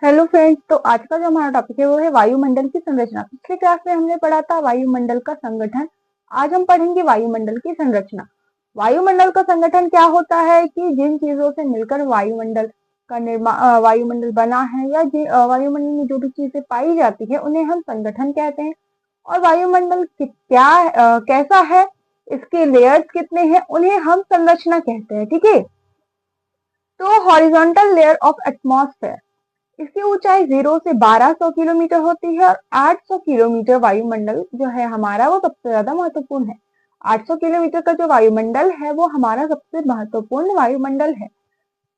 Hello friends, तो आज का जो हमारा टॉपिक है वो है वायुमंडल की संरचना। पिछले क्लास में हमने पढ़ा था वायुमंडल का संगठन। आज हम पढ़ेंगे वायुमंडल की संरचना। वायुमंडल का संगठन क्या होता है कि जिन चीजों से मिलकर वायुमंडल का निर्माण वायुमंडल बना है या वायुमंडल में जो भी चीजें पाई जाती है उन्हें हम संगठन कहते हैं। और वायुमंडल कैसा है, इसके लेयर्स कितने हैं, उन्हें हम संरचना कहते हैं। ठीक है, तो हॉरिजॉन्टल लेयर ऑफ एटमॉस्फेयर, इसकी ऊंचाई 0 से 1200 किलोमीटर होती है और 800 किलोमीटर वायुमंडल जो है हमारा वो सबसे ज्यादा महत्वपूर्ण है। 800 किलोमीटर का जो वायुमंडल है वो हमारा सबसे महत्वपूर्ण वायुमंडल है।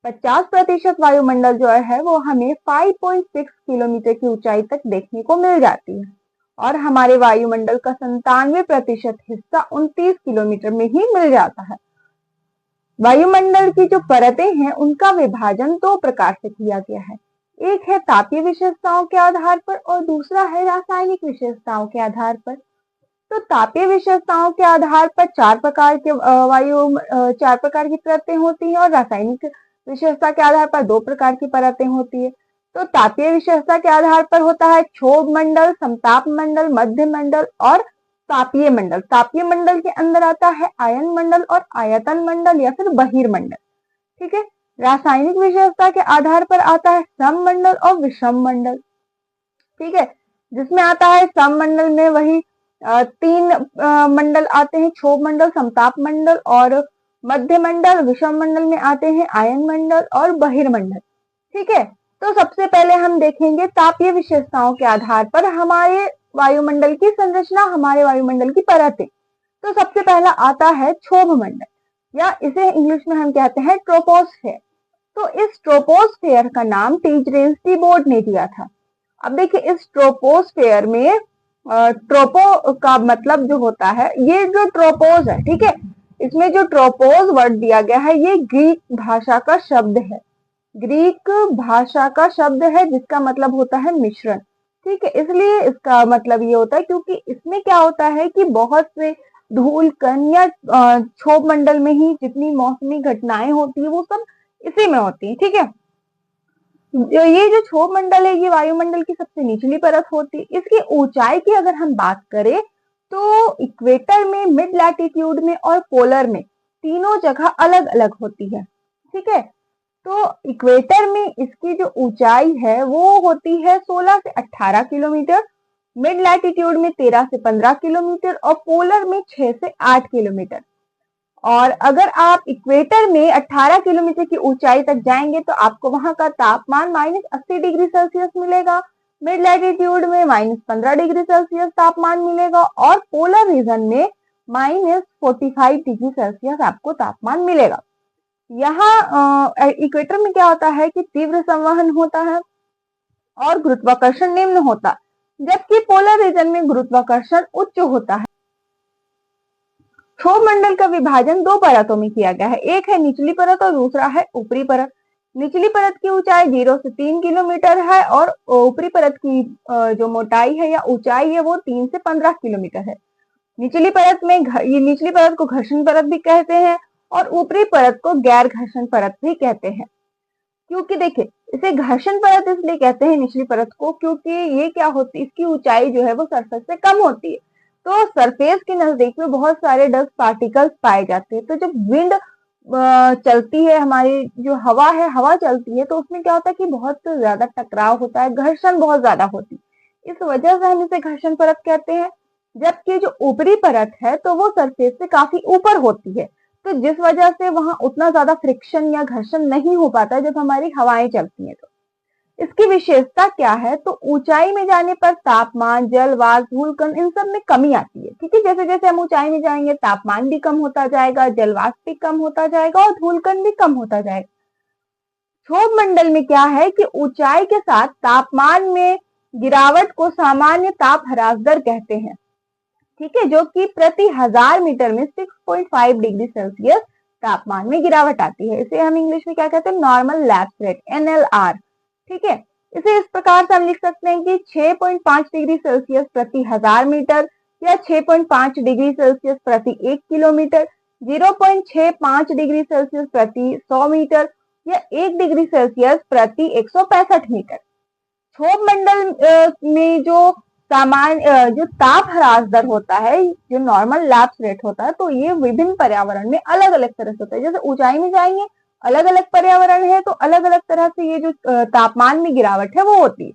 50% वायुमंडल जो है वो हमें 5.6 किलोमीटर की ऊंचाई तक देखने को मिल जाती है और हमारे वायुमंडल का 97% हिस्सा 29 किलोमीटर में ही मिल जाता है। वायुमंडल की जो परतें हैं उनका विभाजन दो प्रकार से किया गया है। एक है तापीय विशेषताओं के आधार पर और दूसरा है रासायनिक विशेषताओं के आधार पर। तो तापीय विशेषताओं के आधार पर चार प्रकार की परतें होती हैं और रासायनिक विशेषता के आधार पर 2 प्रकार की परतें होती है। तो तापीय विशेषता के आधार पर होता है क्षोभ मंडल, समताप मंडल, मध्य मंडल और तापीय मंडल। तापीय मंडल के अंदर आता है आयन मंडल और आयतन मंडल या फिर बहिर्मंडल। ठीक है, रासायनिक विशेषता के आधार पर आता है सममंडल और विषम मंडल। ठीक है, जिसमें आता है सममंडल में वही 3 मंडल आते हैं, क्षोभ मंडल, समताप मंडल और मध्य मंडल। विषम मंडल में आते हैं आयन मंडल और बहिर्मंडल। ठीक है, तो सबसे पहले हम देखेंगे तापीय विशेषताओं के आधार पर हमारे वायुमंडल की संरचना, हमारे वायुमंडल की परतें। तो सबसे पहला आता है क्षोभ मंडल या इसे इंग्लिश में हम कहते हैं ट्रोपोस्फेयर। तो इस ट्रोपोस्फेयर का नाम टीजरेंसी बोर्ड ने दिया था। अब देखिए, इस ट्रोपोस्फेयर में ट्रोपो का मतलब जो होता है, ये जो ट्रोपोज है, ठीक है, इसमें जो ट्रोपोज वर्ड दिया गया है ये ग्रीक भाषा का शब्द है। ग्रीक भाषा का शब्द है जिसका मतलब होता है मिश्रण। ठीक है, इसलिए इसका मतलब ये होता है क्योंकि इसमें क्या होता है कि बहुत से धूल कण या क्षोभ मंडल में ही जितनी मौसमी घटनाएं होती है वो सब इसी में होती है। ठीक है, ये जो क्षोभ मंडल है ये वायुमंडल की सबसे निचली परत होती है। इसकी ऊंचाई की अगर हम बात करें तो इक्वेटर में, मिड लैटिट्यूड में और पोलर में तीनों जगह अलग अलग होती है। ठीक है, तो इक्वेटर में इसकी जो ऊंचाई है वो होती है 16 से 18 किलोमीटर, मिड लैटिट्यूड में 13 से 15 किलोमीटर और पोलर में 6 से 8 किलोमीटर। और अगर आप इक्वेटर में 18 किलोमीटर की ऊंचाई तक जाएंगे तो आपको वहां का तापमान -80 डिग्री सेल्सियस मिलेगा, मिड लैटिट्यूड में -15 डिग्री सेल्सियस तापमान मिलेगा और पोलर रीजन में -45 डिग्री सेल्सियस आपको तापमान मिलेगा। यहाँ इक्वेटर में क्या होता है कि तीव्र संवहन होता है और गुरुत्वाकर्षण निम्न होता है, जबकि पोलर रीजन में गुरुत्वाकर्षण उच्च होता है। क्षोभ मंडल का विभाजन 2 परतों में किया गया है, एक है निचली परत और दूसरा है ऊपरी परत। निचली परत की ऊंचाई 0 से 3 किलोमीटर है और ऊपरी परत की जो मोटाई है या ऊंचाई है वो 3 से 15 किलोमीटर है। निचली परत में ये निचली परत को घर्षण परत भी कहते हैं और ऊपरी परत को गैर घर्षण परत भी कहते हैं। क्योंकि देखिए, इसे घर्षण परत इसलिए कहते हैं निचली परत को क्योंकि ये क्या होती है, इसकी ऊंचाई जो है वो सरफेस से कम होती है। तो सरफेस के नजदीक में बहुत सारे डस्ट पार्टिकल्स पाए जाते हैं। तो जब विंड चलती है, हमारी जो हवा है, हवा चलती है तो उसमें क्या होता है कि बहुत ज्यादा टकराव होता है, घर्षण बहुत ज्यादा होती है। इस वजह से हम इसे घर्षण परत कहते हैं। जबकि जो ऊपरी परत है तो वो सरफेस से काफी ऊपर होती है, तो जिस वजह से वहां उतना ज्यादा फ्रिक्शन या घर्षण नहीं हो पाता जब हमारी हवाएं चलती हैं। तो इसकी विशेषता क्या है, तो ऊंचाई में जाने पर तापमान, जल वाष्प, धूलकण इन सब में कमी आती है। ठीक है, जैसे जैसे हम ऊंचाई में जाएंगे तापमान भी कम होता जाएगा, जल वाष्प भी कम होता जाएगा और धूलकण भी कम होता जाएगा। क्षोभ मंडल में क्या है कि ऊंचाई के साथ तापमान में गिरावट को सामान्य ताप ह्रास दर कहते हैं। ठीक है, जो कि प्रति 1000 मीटर में 6.5 डिग्री सेल्सियस तापमान में गिरावट आती है। इसे हम इंग्लिश में क्या कहते हैं, नॉर्मल लैप्स रेट, NLR। ठीक है, इसे इस प्रकार से हम लिख सकते हैं कि 6.5 डिग्री सेल्सियस प्रति 1000 मीटर या 6.5 डिग्री सेल्सियस प्रति 1 किलोमीटर, 0.65 डिग्री सेल्सियस प्रति 100 मीटर या 1 डिग्री सेल्सियस प्रति 165 मीटर। क्षोभ मंडल में जो ताप ह्रास दर होता है, जो नॉर्मल लैप्स रेट होता है, तो ये विभिन्न पर्यावरण में अलग अलग तरह से होता है। जैसे ऊंचाई में जाएंगे अलग अलग पर्यावरण है, तो अलग अलग तरह से ये जो तापमान में गिरावट है वो होती है।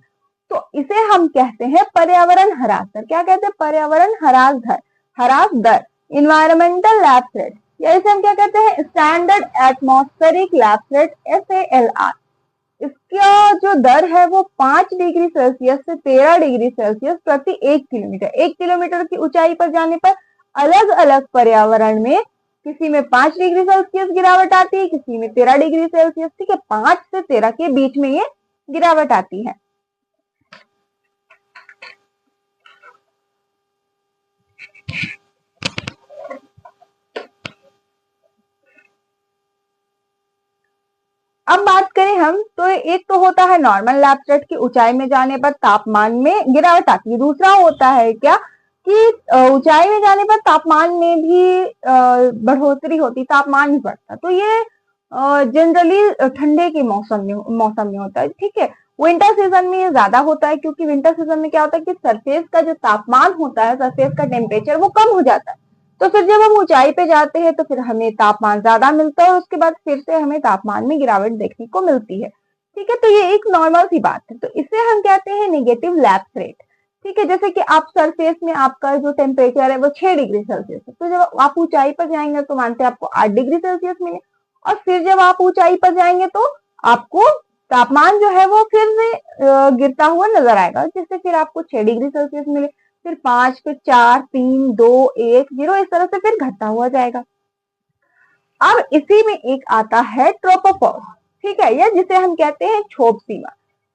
तो इसे हम कहते हैं पर्यावरण ह्रास दर। क्या कहते हैं? पर्यावरण ह्रास दर, इन्वायरमेंटल लैप्स रेट, या इसे हम क्या कहते हैं? Standard atmospheric lapse rate, SALR। इसका जो दर है वो 5 डिग्री सेल्सियस से 13 डिग्री सेल्सियस प्रति 1 किलोमीटर। 1 किलोमीटर की ऊंचाई पर जाने पर अलग अलग पर्यावरण में किसी में 5 डिग्री सेल्सियस गिरावट आती है, किसी में 13 डिग्री सेल्सियस। ठीक है, 5 से 13 के बीच में ये गिरावट आती है। अब बात करें हम, तो एक तो होता है नॉर्मल लैप्स रेट की ऊंचाई में जाने पर तापमान में गिरावट आती है। दूसरा होता है क्या कि ऊंचाई में जाने पर तापमान में भी बढ़ोतरी होती, तापमान ही बढ़ता। तो ये जनरली ठंडे के मौसम में होता है। ठीक है, विंटर सीजन में ये ज्यादा होता है, क्योंकि विंटर सीजन में क्या होता है कि सरफेस का जो तापमान होता है, सरफेस का टेम्परेचर वो कम हो जाता है। तो फिर जब हम ऊंचाई पे जाते हैं तो फिर हमें तापमान ज्यादा मिलता है और उसके बाद फिर से हमें तापमान में गिरावट देखने को मिलती है। ठीक है, तो ये एक नॉर्मल सी बात है। तो इसे हम कहते हैं नेगेटिव लैप्स रेट। ठीक है, जैसे कि आप सरफेस में आपका जो टेम्परेचर है वो 6 डिग्री सेल्सियस है, तो जब आप ऊंचाई पर जाएंगे तो मानते हैं आपको 8 डिग्री सेल्सियस मिले, और फिर जब आप ऊंचाई पर जाएंगे तो आपको तापमान जो है वो फिर से गिरता हुआ नजर आएगा, जिससे फिर आपको 6 डिग्री सेल्सियस मिले, फिर 5, फिर 4, 3, 2, 1, 0, इस तरह से फिर घटता हुआ जाएगा। अब इसी में एक आता है ट्रोपोपॉज। ठीक है, या जिसे हम कहते हैं क्षोभ सीमा।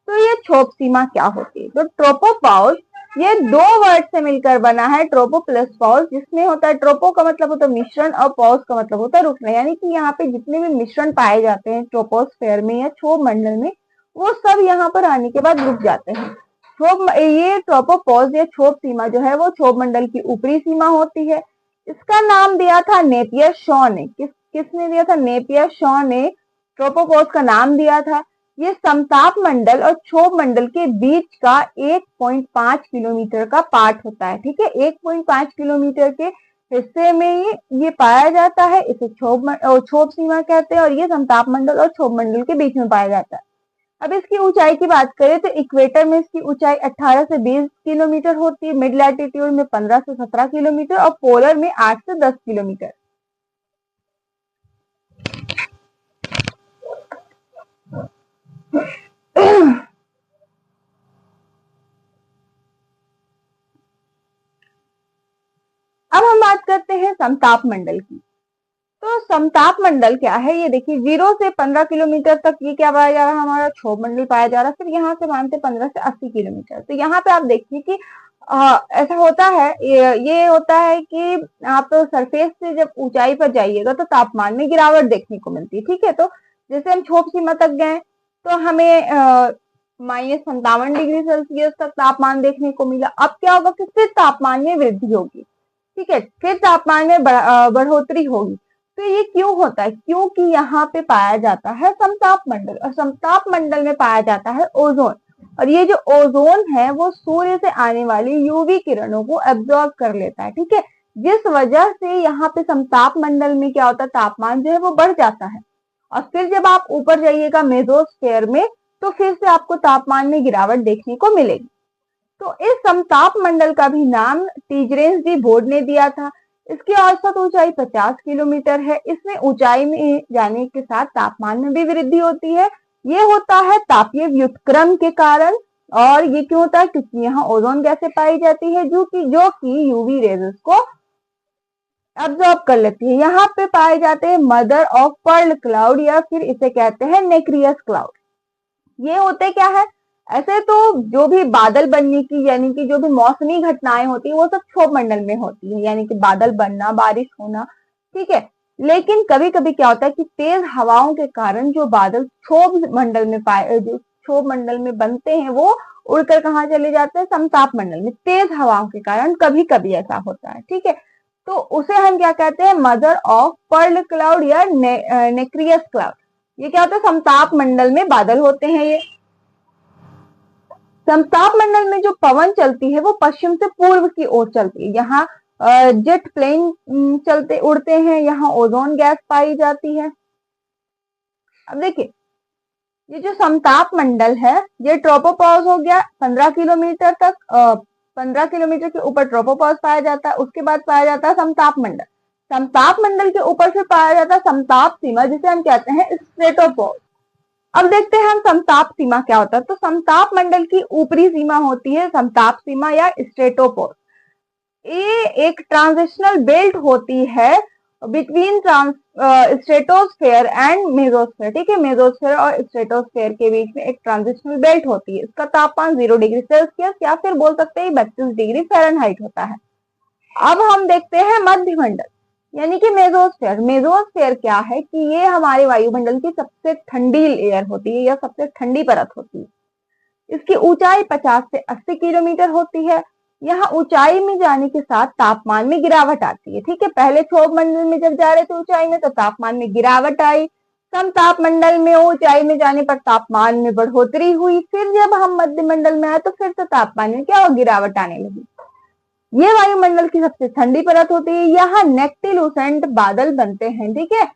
तो ये क्षोभ सीमा क्या होती है? तो ट्रोपोपॉज ये 2 वर्ड से मिलकर बना है, ट्रोपो प्लस पॉज, जिसमें होता है ट्रोपो का मतलब होता है मिश्रण और पॉज का मतलब होता है रुकना। यानी कि यहाँ पे जितने भी मिश्रण पाए जाते हैं ट्रोपोस्फेयर में या क्षोभ मंडल में, वो सब यहाँ पर आने के बाद रुक जाते हैं। ये ट्रोपोपॉज या क्षोभ सीमा जो है वो क्षोभ मंडल की ऊपरी सीमा होती है। इसका नाम दिया था नेपियर शॉ ने। किसने दिया था? नेपियर शॉ ने ट्रोपोपॉज का नाम दिया था। ये समताप मंडल और क्षोभ मंडल के बीच का 1.5 किलोमीटर का पार्ट होता है। ठीक है, 1.5 किलोमीटर के हिस्से में ये पाया जाता है। इसे क्षोभ सीमा कहते हैं, और ये समताप मंडल और क्षोभ मंडल के बीच में पाया जाता है। अब इसकी ऊंचाई की बात करें तो इक्वेटर में इसकी ऊंचाई 18 से 20 किलोमीटर होती है, मिड लैटिट्यूड में 15 से 17 किलोमीटर और पोलर में 8 से 10 किलोमीटर। अब हम बात करते हैं समताप मंडल की। तो समताप मंडल क्या है? ये देखिए, 0 से 15 किलोमीटर तक ये क्या पाया जा रहा है? हमारा क्षोभ मंडल पाया जा रहा है। फिर यहाँ से मानते 15 से 80 किलोमीटर। तो यहाँ पे आप देखिए कि ऐसा होता है, ये होता है कि आप सरफेस से जब ऊंचाई पर जाइएगा तो तापमान में गिरावट देखने को मिलती है। ठीक है, तो जैसे हम क्षोभ सीमा तक गए तो हमें -57 डिग्री सेल्सियस तक तापमान देखने को मिला। अब क्या होगा कि फिर तापमान में वृद्धि होगी। ठीक है, फिर तापमान में बढ़ोतरी होगी। तो ये क्यों होता है? क्योंकि यहाँ पे पाया जाता है समताप मंडल, और समताप मंडल में पाया जाता है ओजोन। और ये जो ओजोन है वो सूर्य से आने वाली यूवी किरणों को एब्जॉर्ब कर लेता है। ठीक है, जिस वजह से यहाँ पे समताप मंडल में क्या होता है, तापमान जो है वो बढ़ जाता है। और फिर जब आप ऊपर जाइएगा मेसोस्फीयर में, तो फिर से आपको तापमान में गिरावट देखने को मिलेगी। तो इस समताप मंडल का भी नाम टिजरेंस डी बोर्ड ने दिया था। इसकी औसत ऊंचाई 50 किलोमीटर है। इसमें ऊंचाई में जाने के साथ तापमान में भी वृद्धि होती है। ये होता है तापीय व्युत्क्रम के कारण। और ये क्यों होता है? क्योंकि यहाँ ओजोन गैसें पाई जाती है जो कि यूवी रेजेस को एब्जॉर्ब कर लेती है। यहाँ पे पाए जाते हैं मदर ऑफ पर्ल क्लाउड, या फिर इसे कहते हैं नेक्रियस क्लाउड। ये होते क्या है? ऐसे तो जो भी बादल बनने की, यानी कि जो भी मौसमी घटनाएं होती है वो सब क्षोभ मंडल में होती है, यानी कि बादल बनना, बारिश होना। ठीक है, लेकिन कभी कभी क्या होता है कि तेज हवाओं के कारण जो बादल जो क्षोभ मंडल में बनते हैं वो उड़कर कहाँ चले जाते हैं? समताप मंडल में। तेज हवाओं के कारण कभी कभी ऐसा होता है। ठीक है, तो उसे हम क्या कहते हैं? मदर ऑफ पर्ल क्लाउड या नेक्रियस क्लाउड। ये क्या होता है? समताप मंडल में बादल होते हैं। ये समताप मंडल में जो पवन चलती है वो पश्चिम से पूर्व की ओर चलती है। यहाँ जेट प्लेन चलते उड़ते हैं, यहाँ ओजोन गैस पाई जाती है। अब देखिए, ये जो समताप मंडल है ये ट्रोपोपॉज हो गया 15 किलोमीटर तक, 15 किलोमीटर के ऊपर ट्रोपोपॉज पाया जाता है। उसके बाद पाया जाता है समताप मंडल। समताप मंडल के ऊपर से पाया जाता है समताप सीमा, जिसे हम कहते हैं स्ट्रेटोपॉज। अब देखते हैं हम समताप सीमा क्या होता है। तो समताप मंडल की ऊपरी सीमा होती है समताप सीमा या स्ट्रेटोपॉज। ये एक ट्रांजिशनल बेल्ट होती है बिटवीन स्ट्रेटोस्फेयर एंड मेसोस्फेयर। ठीक है, मेसोस्फेयर और स्ट्रेटोस्फेयर के बीच में एक ट्रांजिशनल बेल्ट होती है। इसका तापमान 0 डिग्री सेल्सियस या फिर बोल सकते हैं 32 डिग्री फ़ारेनहाइट होता है। अब हम देखते हैं मध्यमंडल यानी कि मेसोस्फेयर। मेसोस्फेयर क्या है कि ये हमारे वायुमंडल की सबसे ठंडी लेयर होती है या सबसे ठंडी परत होती है। इसकी ऊंचाई 50 से 80 किलोमीटर होती है। यहाँ ऊंचाई में जाने के साथ तापमान में गिरावट आती है। ठीक है, पहले क्षोभ मंडल में जब जा रहे थे ऊंचाई में तो तापमान में गिरावट आई। समताप मंडल में ऊंचाई में जाने पर तापमान में बढ़ोतरी हुई। फिर जब हम मध्य मंडल में आए तो फिर से तापमान में क्या हो, गिरावट आने लगी। ये वायुमंडल की सबसे ठंडी परत होती है। यहाँ नेक्टिलुसेंट बादल बनते हैं। ठीक है,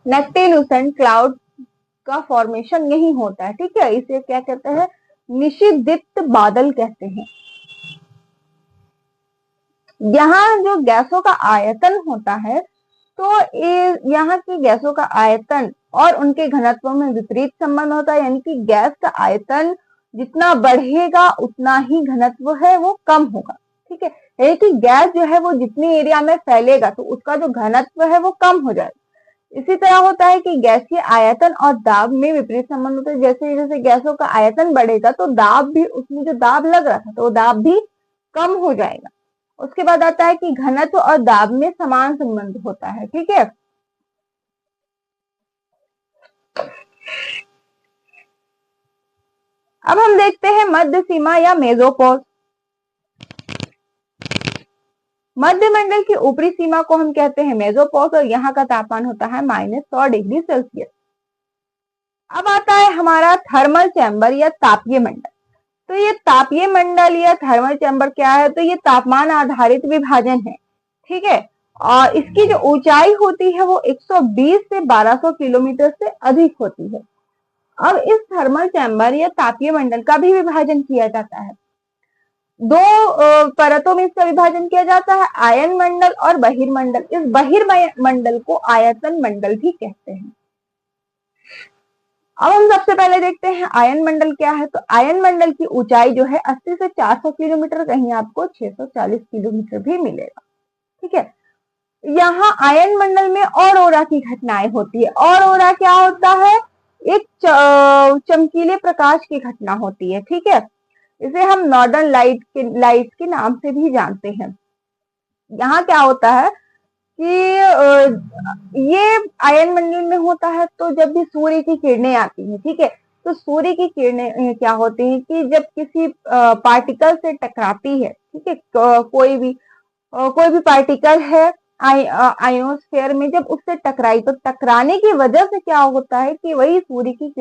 नेक्टिलुसेंट क्लाउड का फॉर्मेशन यही होता है। ठीक है, इसे क्या कहते हैं, निषिद्दीप्त बादल कहते हैं। यहाँ जो गैसों का आयतन होता है तो यहाँ की गैसों का आयतन और उनके घनत्व में विपरीत संबंध होता है। यानी कि गैस का आयतन जितना बढ़ेगा उतना ही घनत्व है वो कम होगा। ठीक है, यानी कि गैस जो है वो जितनी एरिया में फैलेगा तो उसका जो घनत्व है वो कम हो जाएगा। इसी तरह होता है कि गैसीय आयतन और दाब में विपरीत संबंध होता है। जैसे जैसे गैसों का आयतन बढ़ेगा तो दाब भी, उसमें जो दाब लग रहा था तो दाब भी कम हो जाएगा। उसके बाद आता है कि घनत्व और दाब में समान संबंध होता है। ठीक है, अब हम देखते हैं मध्य सीमा या मेसोपॉज। मध्य मंडल की ऊपरी सीमा को हम कहते हैं मेसोपॉज और यहाँ का तापमान होता है -100 डिग्री सेल्सियस। अब आता है हमारा थर्मल चैम्बर या तापीय मंडल। तो ये तापीय मंडल या थर्मल चैम्बर क्या है, तो ये तापमान आधारित विभाजन है। ठीक है, और इसकी जो ऊंचाई होती है वो 120 से 1200 किलोमीटर से अधिक होती है। अब इस थर्मल चैम्बर या तापीय मंडल का भी विभाजन किया जाता है। दो परतों में इसका विभाजन किया जाता है, आयन मंडल और बहिर्मंडल। इस बहिर्मंडल को आयतन मंडल भी कहते हैं। अब हम सबसे पहले देखते हैं आयन मंडल क्या है। तो आयन मंडल की ऊंचाई जो है 80 से 400 किलोमीटर, कहीं आपको 640 किलोमीटर भी मिलेगा। ठीक है, यहाँ आयन मंडल में ऑरोरा की घटनाएं होती है। ऑरोरा क्या होता है, एक चमकीले प्रकाश की घटना होती है। ठीक है, इसे हम नॉर्दर्न लाइट के नाम से भी जानते हैं। यहाँ क्या होता है कि ये आयन मंडल में होता है। तो जब भी सूर्य की किरणें आती हैं, ठीक है, तो सूर्य की किरणें क्या होती हैं कि जब किसी पार्टिकल से टकराती है, ठीक है, कोई भी पार्टिकल है आयोनोस्फीयर में, जब उससे टकराई तो टकराने की वजह से क्या होता है कि वही सूर्य की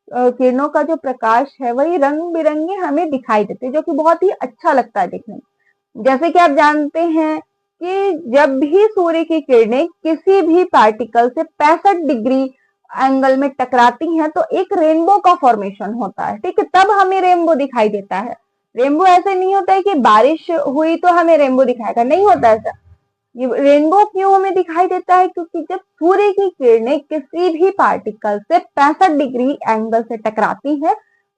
किरणों का जो प्रकाश है वही रंग बिरंगे हमें दिखाई देते हैं, जो कि बहुत ही अच्छा लगता है देखने में। जैसे कि आप जानते हैं कि जब भी सूर्य की किरणें किसी भी पार्टिकल से 65 डिग्री एंगल में टकराती हैं तो एक रेनबो का फॉर्मेशन होता है। ठीक है, तब हमें रेनबो दिखाई देता है। रेनबो ऐसे नहीं होता है कि बारिश हुई तो हमें रेनबो दिखाएगा, नहीं होता ऐसा। ये रेनबो क्यों हमें दिखाई देता है, क्योंकि जब सूर्य की किरणें किसी भी पार्टिकल से 65 डिग्री एंगल से टकराती है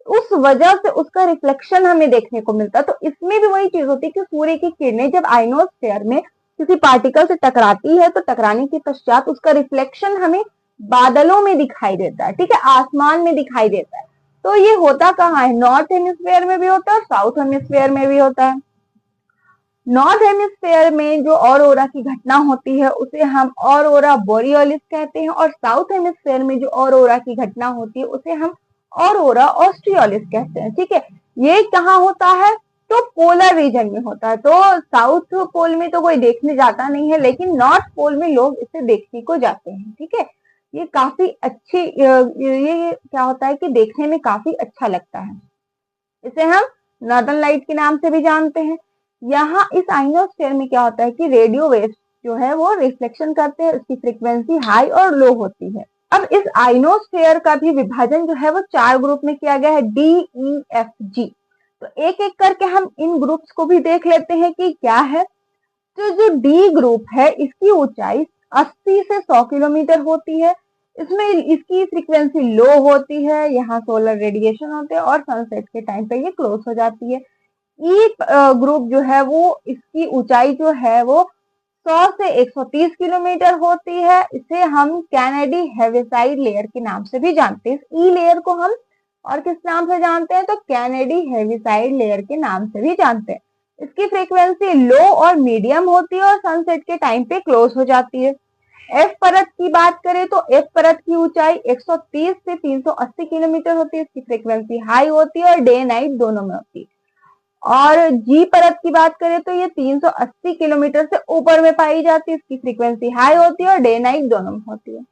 उस वजह से उसका रिफ्लेक्शन हमें देखने को मिलता है। तो इसमें भी वही चीज होती है कि सूर्य की किरणें जब आयनोस्फीयर में किसी पार्टिकल से टकराती है तो टकराने के पश्चात उसका रिफ्लेक्शन हमें बादलों में दिखाई देता है। ठीक है, आसमान में दिखाई देता है। तो ये होता कहाँ है, नॉर्थ हेमिस्फीयर में भी होता है और साउथ हेमिस्फीयर में भी होता है। नॉर्थ हेमिस्फीयर में जो ऑरोरा की घटना होती है उसे हम ऑरोरा बोरियोलिस कहते हैं और साउथ हेमिस्फीयर में जो ऑरोरा की घटना होती है उसे हम ऑरोरा ऑस्ट्रियोलिस कहते हैं। ठीक है, ये कहाँ होता है, तो पोलर रीजन में होता है। तो साउथ पोल में तो कोई देखने जाता नहीं है, लेकिन नॉर्थ पोल में लोग इसे देखने को जाते हैं। ठीक है, ये काफी अच्छी ये क्या होता है कि देखने में काफी अच्छा लगता है। इसे हम नॉर्दर्न लाइट के नाम से भी जानते हैं। यहाँ इस आइनोस्फेयर में क्या होता है कि रेडियो वेव्स जो है वो रिफ्लेक्शन करते हैं, उसकी फ्रीक्वेंसी हाई और लो होती है। अब इस आइनोस्फेयर का भी विभाजन जो है वो 4 ग्रुप में किया गया है, DEFG। तो एक एक करके हम इन ग्रुप्स को भी देख लेते हैं कि क्या है। तो जो डी ग्रुप है इसकी ऊंचाई 80 से 100 किलोमीटर होती है। इसमें इसकी फ्रीक्वेंसी लो होती है, यहाँ सोलर रेडिएशन होते हैं और सनसेट के टाइम पे ये क्लोज हो जाती है। ई ग्रुप जो है वो इसकी ऊंचाई जो है वो 100 से 130 किलोमीटर होती है। इसे हम कैनेडी हेविसाइड लेयर के नाम से भी जानते हैं। इस ई लेयर को हम और किस नाम से जानते हैं, तो कैनेडी हेविसाइड लेयर के नाम से भी जानते हैं। इसकी फ्रीक्वेंसी लो और मीडियम होती है और सनसेट के टाइम पे क्लोज हो जाती है। एफ परत की बात करें तो एफ परत की ऊंचाई 130 से 380 किलोमीटर होती है। इसकी फ्रीक्वेंसी हाई होती है और डे नाइट दोनों में होती है। और जी परत की बात करें तो ये 380 किलोमीटर से ऊपर में पाई जाती है। इसकी फ्रीक्वेंसी हाई होती है और डे नाइट दोनों में होती है।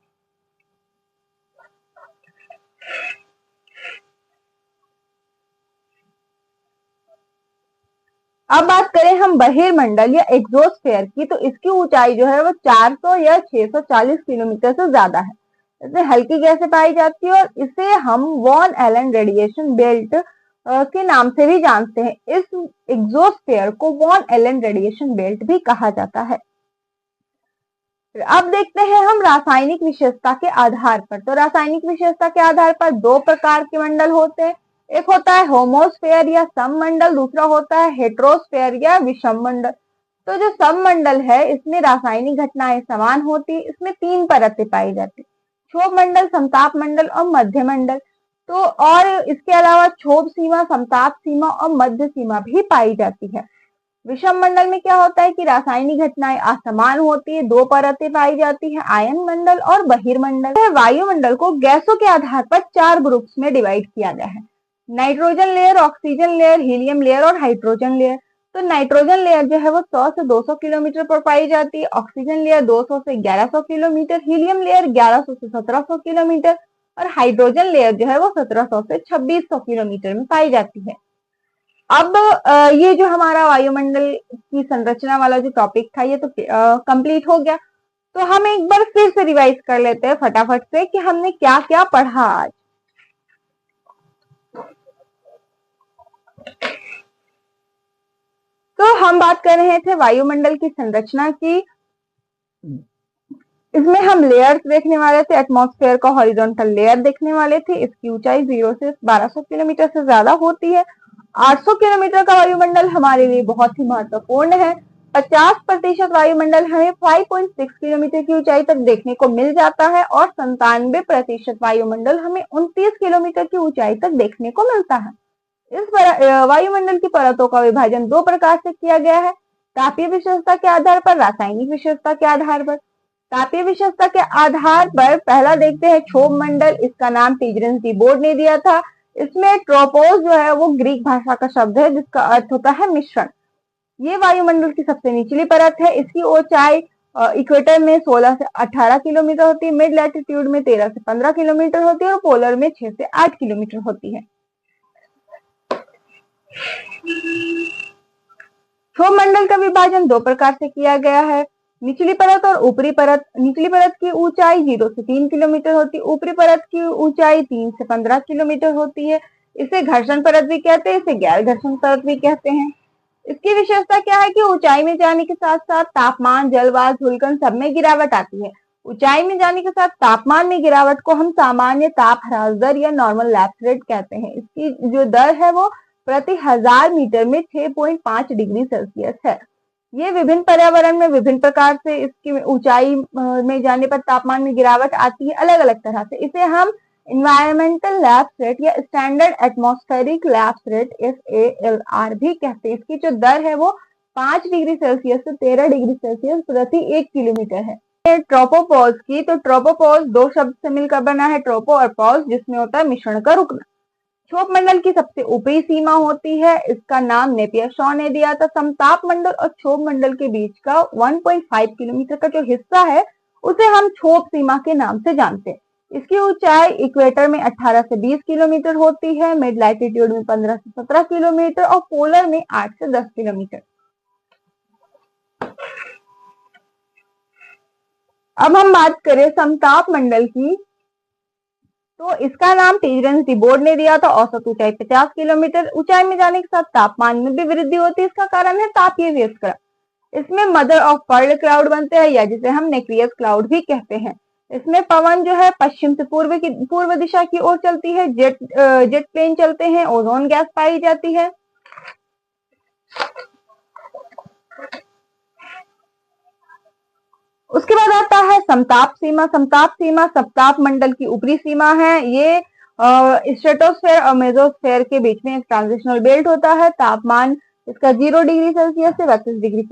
अब बात करें हम बहिर्मंडल या एग्जोस्फेयर की, तो इसकी ऊंचाई जो है वो 400 या 640 किलोमीटर से ज्यादा है। इसमें हल्की गैसें पाई जाती है और इसे हम वॉन एलन रेडिएशन बेल्ट के नाम से भी जानते हैं। इस एग्जोस्फेयर को वॉन एलन रेडिएशन बेल्ट भी कहा जाता है। अब देखते हैं हम रासायनिक विशेषता के आधार पर। तो रासायनिक विशेषता के आधार पर 2 प्रकार के मंडल होते हैं। एक होता है होमोस्फेयर या सममंडल, दूसरा होता है हेट्रोस्फेयर या विषम मंडल। तो जो सममंडल है इसमें रासायनिक घटनाएं समान होती है। इसमें 3 परतें पाई जाती है, क्षोभ मंडल, समताप मंडल और मध्य मंडल। तो और इसके अलावा क्षोभ सीमा, समताप सीमा और मध्य सीमा भी पाई जाती है। विषम मंडल में क्या होता है कि रासायनिक घटनाएं असमान होती है, 2 परतें पाई जाती है, आयन मंडल और बहिर्मंडल। वायुमंडल को गैसों के आधार पर 4 ग्रुप्स में डिवाइड किया गया है, nitrogen layer, oxygen layer, helium layer और हाइड्रोजन लेयर। तो नाइट्रोजन लेयर जो है वो 100 से 200 किलोमीटर पर पाई जाती है, ऑक्सीजन लेयर 200 से 1100 किलोमीटर, हीलियम लेयर 1100 से 1700 किलोमीटर और हाइड्रोजन लेयर जो है वो 1700 से 2600 किलोमीटर में पाई जाती है। अब ये जो हमारा वायुमंडल की संरचना वाला जो टॉपिक था ये तो कंप्लीट हो गया। तो हम एक बार फिर से रिवाइज कर लेते हैं फटाफट से कि हमने क्या क्या पढ़ा आज। तो हम बात कर रहे थे वायुमंडल की संरचना की। इसमें हम लेयर्स देखने वाले थे। एटमॉस्फेयर का हॉरिजॉन्टल लेयर देखने वाले थे। इसकी ऊंचाई 0 से 1200 किलोमीटर से ज्यादा होती है। 800 किलोमीटर का वायुमंडल हमारे लिए बहुत ही महत्वपूर्ण है। 50% वायुमंडल हमें 5.6 किलोमीटर की ऊंचाई तक देखने को मिल जाता है और 97% वायुमंडल हमें 29 किलोमीटर की ऊंचाई तक देखने को मिलता है। इस वायुमंडल की परतों का विभाजन 2 प्रकार से किया गया है, तापीय विशेषता के आधार पर, रासायनिक विशेषता के आधार पर। तापीय विशेषता के आधार पर पहला देखते हैं क्षोभ मंडल। इसका नाम टिजरेंस डी बोर्ड ने दिया था। इसमें ट्रोपोस जो है वो ग्रीक भाषा का शब्द है जिसका अर्थ होता है मिश्रण। ये वायुमंडल की सबसे निचली परत है। इसकी ऊंचाई इक्वेटर में 16 से 18 किलोमीटर होती है, मिड लैटिट्यूड में 13 से 15 किलोमीटर होती है और पोलर में 6 से 8 किलोमीटर होती है। क्षोभ मंडल का विभाजन 2 प्रकार से किया गया है, निचली परत और ऊपरी परत। निचली परत की ऊंचाई 0 से 3 किलोमीटर होती है, ऊपरी परत की ऊंचाई 3 से 15 किलोमीटर होती है। इसे घर्षण परत भी कहते हैं, इसे गैर घर्षण परत भी कहते हैं। इसकी विशेषता क्या है कि ऊंचाई में जाने के साथ साथ तापमान, जलवाष्प, धूलकण सब में गिरावट आती है। ऊंचाई में जाने के साथ तापमान में गिरावट को हम सामान्य ताप ह्रास दर या नॉर्मल लैप्स रेट कहते हैं। इसकी जो दर है वो प्रति 1000 मीटर में 6.5 डिग्री सेल्सियस है। ये विभिन्न पर्यावरण में विभिन्न प्रकार से इसकी ऊंचाई में जाने पर तापमान में गिरावट आती है अलग अलग तरह से। इसे हम इन्वायरमेंटल लैप्स रेट या standard atmospheric lapse rate SALR भी कहते हैं। इसकी जो दर है वो 5 डिग्री सेल्सियस से 13 डिग्री सेल्सियस प्रति 1 किलोमीटर है। ट्रोपोपॉज की, तो ट्रोपोपॉज 2 शब्द से मिलकर बना है, ट्रोपो और पॉज, जिसमें होता है मिश्रण का रुकना। क्षोभ मंडल की सबसे ऊपरी सीमा होती है, इसका नाम नेपियर शॉ ने दिया था। समताप मंडल और क्षोभ मंडल के बीच का 1.5 किलोमीटर का जो हिस्सा है उसे हम क्षोभ सीमा के नाम से जानते हैं। इसकी ऊंचाई इक्वेटर में 18 से 20 किलोमीटर होती है, मिड लैटिट्यूड में 15 से 17 किलोमीटर और पोलर में 8 से 10 किलोमीटर। अब हम बात करें समताप मंडल की, तो इसका नाम टिजरेंस बोर्ड ने दिया था। औसत ऊंचाई 50 किलोमीटर। ऊंचाई में जाने के साथ तापमान में भी वृद्धि होती है, इसका कारण है तापीय व्यस्करण। इसमें मदर ऑफ पर्ल क्लाउड बनते हैं, या जिसे हम नेक्रियस क्लाउड भी कहते हैं। इसमें पवन जो है पश्चिम से पूर्व दिशा की ओर चलती है, जेट प्लेन चलते हैं, ओजोन गैस पाई जाती है। उसके बाद आता है समताप सीमा। समताप सीमा सप्ताप मंडल की ऊपरी सीमा है। ये स्ट्रेटोस्फेयर और मेसोस्फेयर के बीच में एक ट्रांजिशनल बेल्ट होता है। तापमान इसका 0 डिग्री सेल्सियस से 32 डिग्री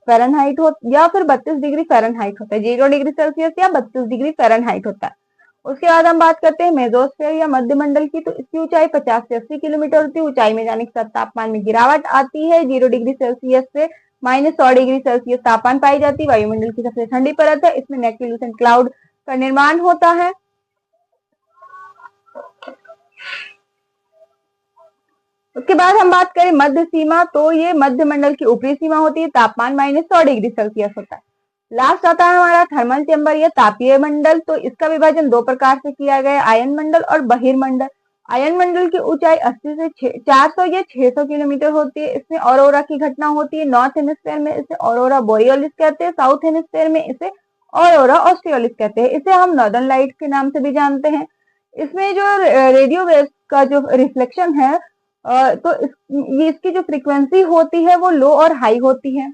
फ़ारेनहाइट हो या फिर 32 डिग्री फ़ारेनहाइट होता है। 0 डिग्री सेल्सियस या 32 डिग्री फ़ारेनहाइट होता है। उसके बाद हम बात करते हैं मेसोस्फेयर या मध्य मंडल की, तो इसकी ऊंचाई 50 से 80 किलोमीटर होती है। ऊंचाई में जाने के साथ तापमान में गिरावट आती है। 0 डिग्री सेल्सियस से -100 डिग्री सेल्सियस तापमान पाई जाती है। वायुमंडल की सबसे ठंडी परत है। इसमें नेक्टिलूसेंट क्लाउड का निर्माण होता है। उसके बाद हम बात करें मध्य सीमा, तो ये मध्य मंडल की ऊपरी सीमा होती है। तापमान -100 डिग्री सेल्सियस होता है। लास्ट आता है हमारा थर्मल चेंबर या तापीय मंडल। तो इसका विभाजन दो प्रकार से किया गया है, आयन मंडल और बहिर्मंडल। आयन मंडल की ऊंचाई 80 से 400 या 600 किलोमीटर होती है। इसमें ऑरोरा की घटना होती है। नॉर्थ हेमिस्फेयर में इसे ऑरोरा बोरियोलिस कहते हैं, साउथ हेमिस्फेयर में इसे ऑरोरा ऑस्ट्रियोलिस कहते हैं। इसे हम नॉर्दर्न लाइट्स के नाम से भी जानते हैं। इसमें जो रेडियो वेव्स का जो रिफ्लेक्शन है, तो इसकी जो फ्रीक्वेंसी होती है वो लो और हाई होती है।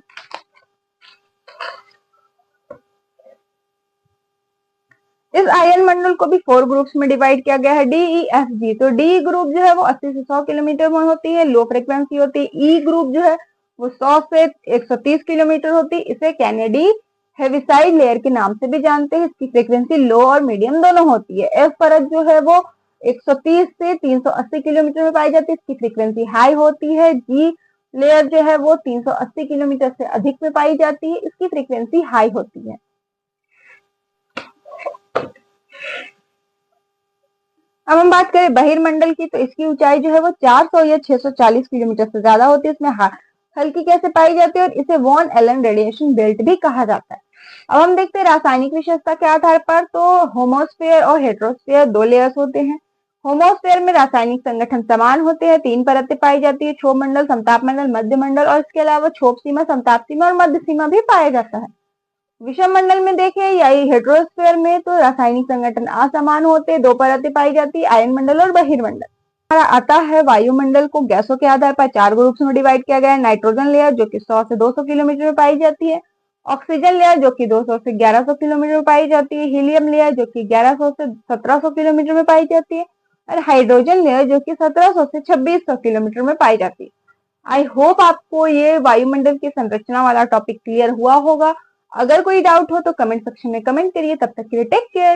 इस आयन मंडल को भी 4 ग्रुप्स में डिवाइड किया गया है, डी ई एफ जी। तो डी ग्रुप जो है वो 80 से 100 किलोमीटर में होती है, लो फ्रिक्वेंसी होती है। ई ग्रुप जो है वो 100 से 130 किलोमीटर होती है। इसे कैनेडी हेविसाइड लेयर के नाम से भी जानते हैं। इसकी फ्रिक्वेंसी लो और मीडियम दोनों होती है। एफ परत जो है वो 130 से 380 किलोमीटर में पाई जाती है। इसकी फ्रिक्वेंसी हाई होती है। जी लेयर जो है वो 380 किलोमीटर से अधिक में पाई जाती है। इसकी फ्रिक्वेंसी हाई होती है। अब हम बात करें बहिर्मंडल की, तो इसकी ऊंचाई जो है वो 400 या 640 किलोमीटर से ज्यादा होती है। इसमें हल्की कैसे पाई जाती है, और इसे वॉन एलन रेडिएशन बेल्ट भी कहा जाता है। अब हम देखते हैं रासायनिक विशेषता के आधार पर। तो होमोस्फेयर और हेट्रोस्फेयर दो लेयर्स होते हैं। होमोस्फेयर में रासायनिक संगठन समान होते हैं। 3 परतें पाई जाती है, क्षोभ मंडल, समताप मंडल, मध्य मंडल, और इसके अलावा क्षोभ सीमा, समताप सीमा और मध्य सीमा भी पाया जाता है। विषम मंडल में देखें या हेट्रोस्फेयर में, तो रासायनिक संगठन असमान होते, 2 परतें पाई जाती, आयन मंडल और बहिर्मंडल। हमारा आता है वायुमंडल को गैसों के आधार पर 4 ग्रुप्स में डिवाइड किया गया है। नाइट्रोजन लेयर जो कि 100 से 200 किलोमीटर में पाई जाती है। ऑक्सीजन लेयर जो कि 200 से 1100 किलोमीटर में पाई जाती है। हीलियम लेयर जो कि 1100 से 1700 किलोमीटर में पाई जाती है। और हाइड्रोजन लेयर जो कि 1700 से 2600 किलोमीटर में पाई जाती है। आई होप आपको ये वायुमंडल की संरचना वाला टॉपिक क्लियर हुआ होगा। अगर कोई डाउट हो तो कमेंट सेक्शन में कमेंट करिए। तब तक के लिए टेक केयर।